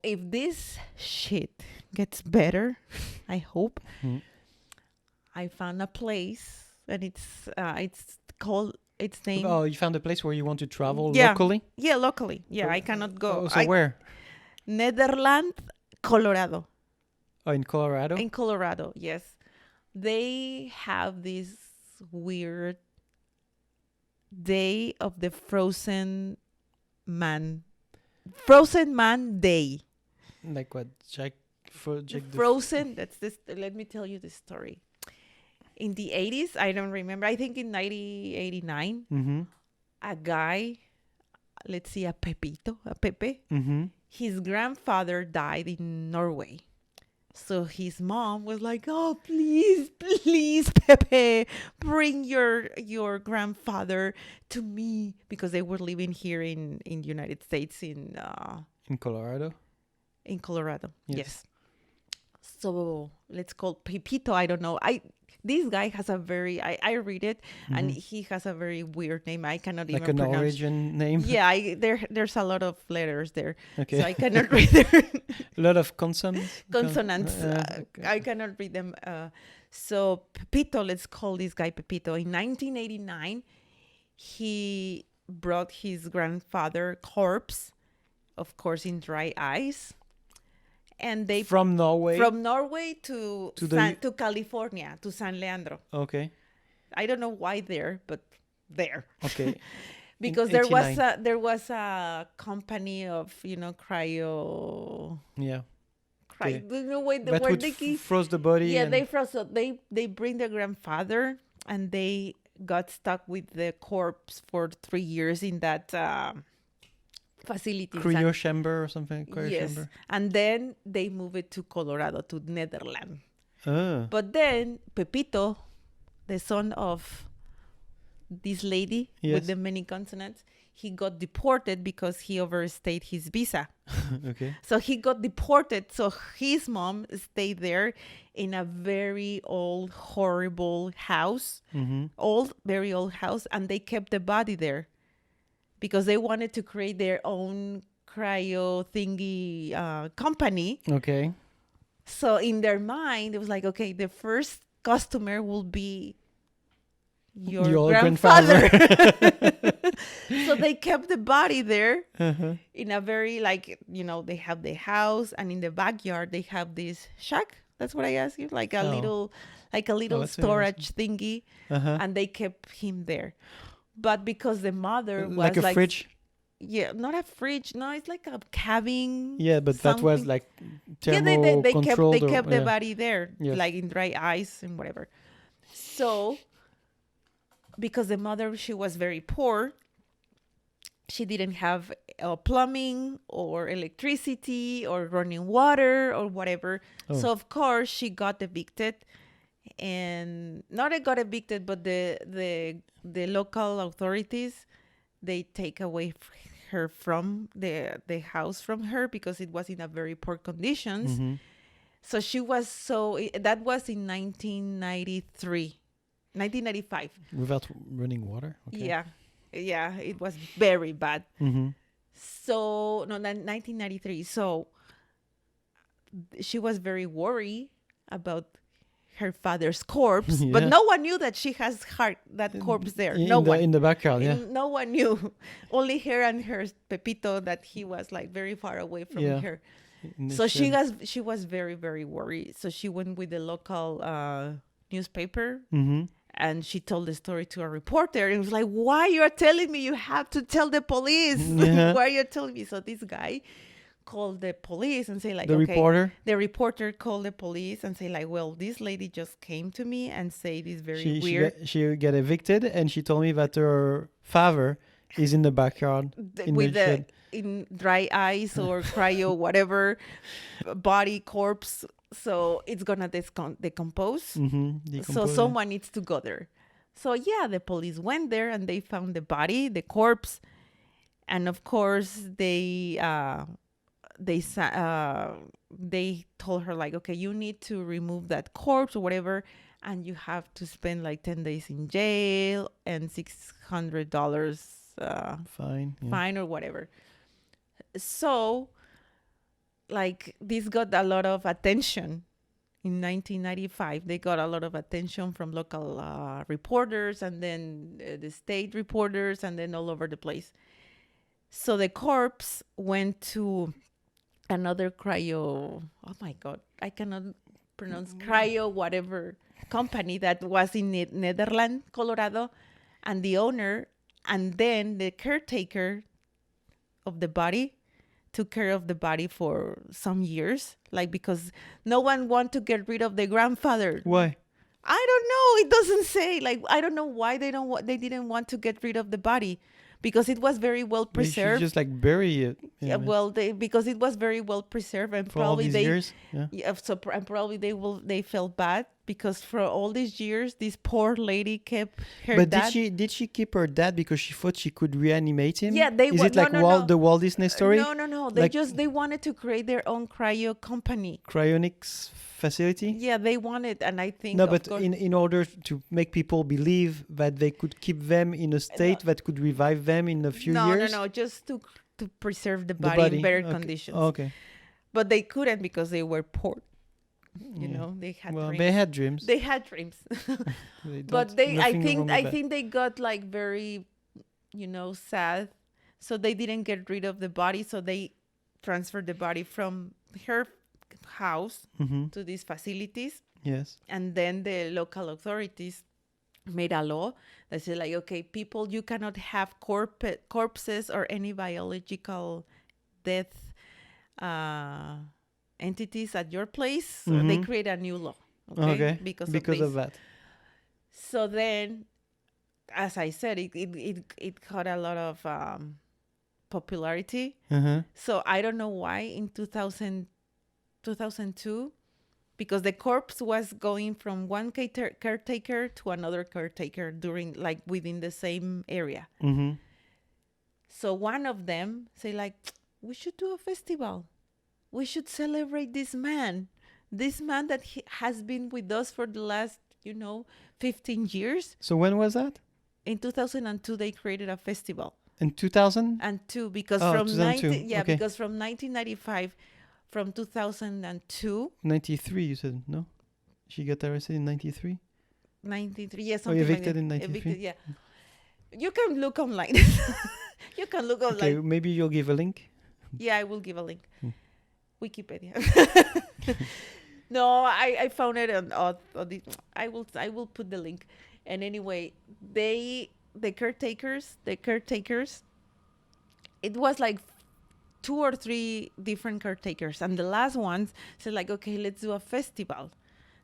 if this shit gets better, I hope, I found a place, and it's called, its name. Oh, you found a place where you want to travel Yeah. locally? Yeah, locally. Yeah, I cannot go. Oh, so where? Nederland, Colorado. Oh, in Colorado? In Colorado, yes. They have this weird day of the Frozen Man. Frozen Man Day. Like what? Jack the Frozen, that's this. Let me tell you the story. In the 80s, I don't remember. I think in 1989, Mm-hmm. a guy, let's see, a Pepito, a Pepe, Mm-hmm. his grandfather died in Norway. So his mom was like, "Oh, please, please, Pepe, bring your grandfather to me," because they were living here in United States in Colorado? Colorado. Yes. Yes. So let's call Pepito. I don't know. This guy has a very, I read it, and he has a very weird name. I cannot Like even an pronounce. origin name? Yeah, there's a lot of letters there, Okay. so I cannot read them. A lot of consonants? Consonants. Okay. I cannot read them. So Pepito, let's call this guy Pepito. In 1989, he brought his grandfather corpse, of course, in dry ice, and they From Norway? from Norway to To California, to San Leandro. Okay. I don't know why there, but there. Okay. Because In there was a company of cryo. Yeah. Okay. Do you know where That would they froze the body. Yeah, and they froze. So they bring the grandfather, and they got stuck with the corpse for 3 years in that facility. Cryo chamber or something. Cryo Yes, chamber. and then they move it to Colorado, to Netherlands. Ah. But then Pepito, the son of this lady with Yes. the many consonants, he got deported because he overstayed his visa. Okay. So he got deported. So his mom stayed there in a very old, horrible house, very old house, and they kept the body there because they wanted to create their own cryo thingy company. Okay. So in their mind, it was like, okay, the first customer will be your grandfather. So they kept the body there in a very, they have the house, and in the backyard they have this shack. That's what I asked you, like a little storage thingy, and they kept him there. But because the mother was like a fridge. Yeah, not a fridge. No, it's like a cabin. Yeah, but that was something. like Yeah, thermo they controlled. kept the body there, Yes. like in dry ice and whatever. So, because the mother, she was very poor, she didn't have plumbing or electricity or running water or whatever. Oh. So of course she got evicted, and not got evicted, but the local authorities, they take away her from the house from her because it was in a very poor conditions. So she was that was in 1995. Without running water? Okay. Yeah, it was very bad. So, no, 1993. So she was very worried about her father's corpse, but no one knew that she has that corpse there. In the backyard, yeah. No one knew. Only her and her Pepito, that he was like very far away from her. So she was very, very worried. So she went with the local newspaper, and she told the story to a reporter. And it was like, "Why you're telling me? You have to tell the police. Why are you telling me?" So this guy called the police and say like, the reporter called the police and say like, "Well, this lady just came to me and say this very weird. She got evicted, and she told me that her father is in the backyard in dry ice or cryo whatever body corpse. So it's gonna decompose. So someone needs to go there." So yeah, the police went there and they found the body, the corpse, and of course they told her like, "Okay, you need to remove that corpse or whatever, and you have to spend like 10 days in jail and $600 fine or whatever." So like this got a lot of attention in 1995. They got a lot of attention from local reporters, and then the state reporters, and then all over the place. So the corpse went to another cryo. Oh my God, I cannot pronounce cryo whatever company that was in Nederland, Colorado, and the owner, and then the caretaker of the body took care of the body for some years, like because no one want to get rid of the grandfather. Why? I don't know. It doesn't say. Like, I don't know why they didn't want to get rid of the body, because it was very well They should preserved. just like bury it. Yeah, well, because it was very well preserved, and for all probably these years. Yeah. and probably they felt bad because for all these years this poor lady kept her But dad. did she keep her dad because she thought she could reanimate him? Yeah, Is it like the Walt Disney story? No. They wanted to create their own cryo company. Cryonics facility? Yeah, they wanted, and I think No, but in order to make people believe that they could keep them in a state that could revive them in a few years? No, just to preserve the body in better conditions. Okay. But they couldn't because they were poor. You know, they had dreams. They had dreams. They had dreams. But I think they got like very, sad. So they didn't get rid of the body. So they transferred the body from her house to these facilities. Yes. And then the local authorities made a law that said, like, okay, people, you cannot have corpses or any biological death entities at your place. So they create a new law. Okay. Because of that. So then, as I said, it got a lot of popularity. So I don't know why in 2002, because the corpse was going from one caretaker to another caretaker within the same area. So one of them say like, we should do a festival. We should celebrate this man that has been with us for the last, 15 years. So when was that? In 2002, they created a festival. In 2002, because because from 1995, from 2002. 93, you said, no? She got arrested in 93? 93, yes. Oh, evicted in 93? Evicted, yeah. You can look online. Okay, maybe you'll give a link. Yeah, I will give a link. Wikipedia. No, I found it on the. I will put the link. And anyway, the caretakers. It was like 2 or 3 different caretakers, and the last ones said like, okay, let's do a festival.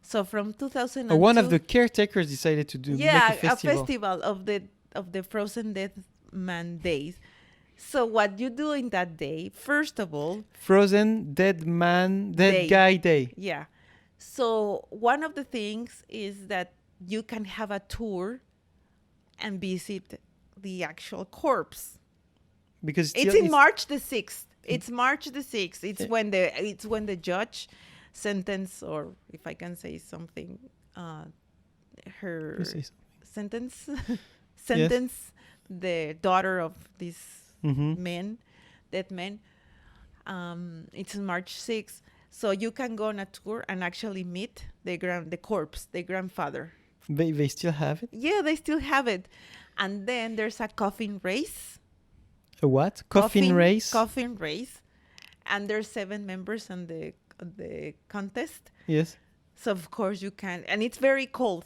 So from 2002, one of the caretakers decided to make a festival of the Frozen Dead Man Days. So what you do in that day, first of all, Frozen Dead Guy Day. Yeah. So one of the things is that you can have a tour and visit the actual corpse. Because it's March the 6th. It's March the 6th. It's when the judge sentence, or if I can say something, her sentence the daughter of this dead man. It's March 6th. So you can go on a tour and actually meet the corpse, the grandfather. They still have it? Yeah, they still have it. And then there's a coffin race. A what? Coffin race? Coffin race. And there's 7 members on the contest. Yes. So of course you can, and it's very cold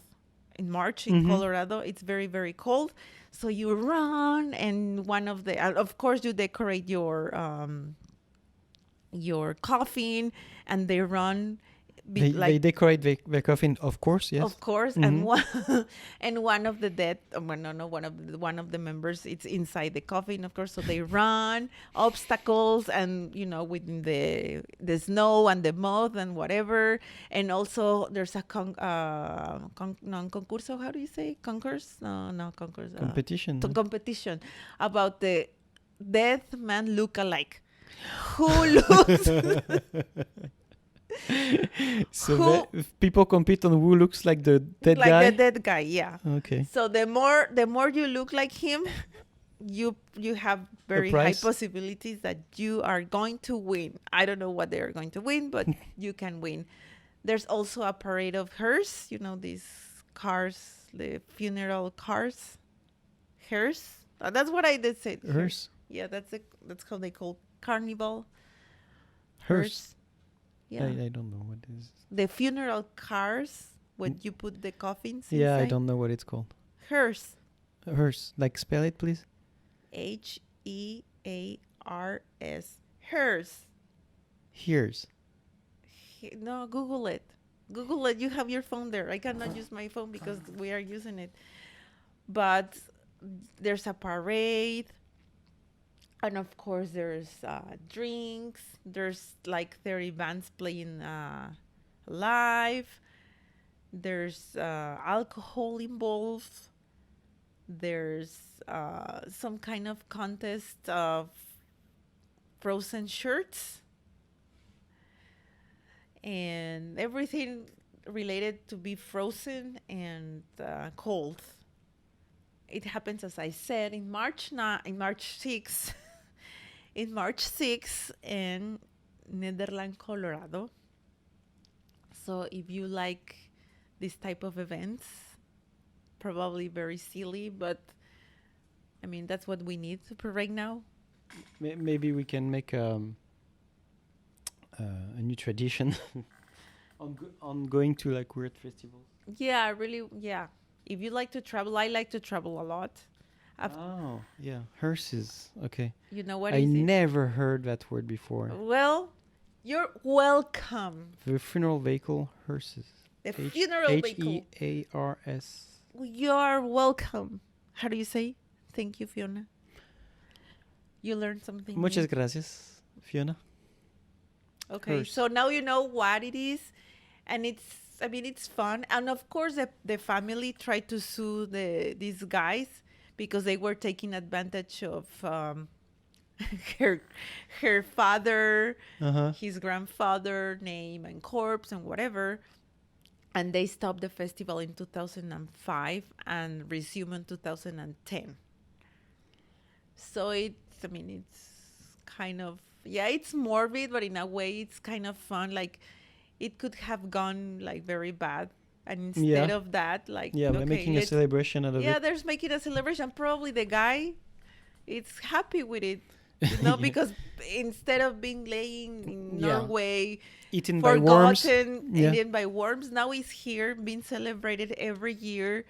in March in Colorado. It's very, very cold. So you run, and of course you decorate your coffin, and they run. They decorate the coffin, of course, yes. Of course, and one of the dead, one of the members, it's inside the coffin, of course. So they run obstacles, and within the snow and the mud and whatever. And also there's a concurso. How do you say concourse? No, concourse. Competition. Competition about the dead man look-alike. Who looks? So people compete on who looks like the dead guy? Like the dead guy, yeah. Okay. So the more you look like him, you have very high possibilities that you are going to win. I don't know what they are going to win, but you can win. There's also a parade of hearse, these cars, the funeral cars. Hearse. That's what I did say. Hearse? Yeah, that's how they call carnival. Hearse. Yeah. I don't know what it is. The funeral cars, when you put the coffins inside. Yeah, I don't know what it's called. Hearse. Hearse. Like, spell it, please. Hears. Hearse. Hears. No, Google it. Google it. You have your phone there. I cannot use my phone because we are using it. But there's a parade. And of course, there's drinks. There's like 30 bands playing live. There's alcohol involved. There's some kind of contest of frozen shirts. And everything related to be frozen and cold. It happens, as I said, in March 6th. In March 6th in Nederland, Colorado. So if you like this type of events, probably very silly, but I mean, that's what we need for right now. Maybe we can make a new tradition on going to like weird festivals. Yeah, really, yeah. If you like to travel, I like to travel a lot. Oh, yeah. Hearses. Okay. You know what I is it? never heard that word before. Well, you're welcome. The funeral vehicle, hearses. The funeral vehicle. Hears. You're welcome. How do you say? Thank you, Fiona. You learned something Muchas new. gracias, Fiona. Okay, Hearse. so now you know what it is. And it's fun. And of course, the family tried to sue these guys because they were taking advantage of her father, his grandfather name and corpse and whatever. And they stopped the festival in 2005 and resumed in 2010. So it's kind of, it's morbid, but in a way it's kind of fun. Like, it could have gone like very bad. And instead of that, like, by making a celebration out of it. Yeah, there's making a celebration. Probably the guy is happy with it. Because instead of being laying in Norway, eaten by worms, eaten by worms, now he's here being celebrated every year.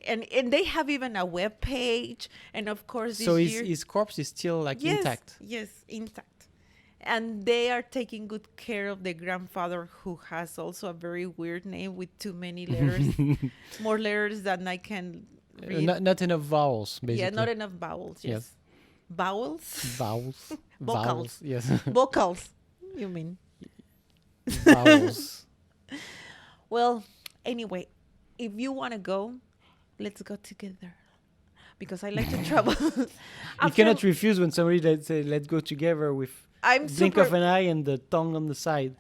And they have even a web page. And of course, this year, his corpse is still like intact. Yes, intact. And they are taking good care of the grandfather, who has also a very weird name with too many letters, more letters than I can read. Not enough vowels, basically. Yeah, not enough vowels. Yes. Vowels? Vowels. Vocals. Vowels, yes. Vocals, you mean. Vowels. Well, anyway, if you want to go, let's go together. Because I like to travel. You cannot refuse when somebody says, let's go together with blink of an eye and the tongue on the side.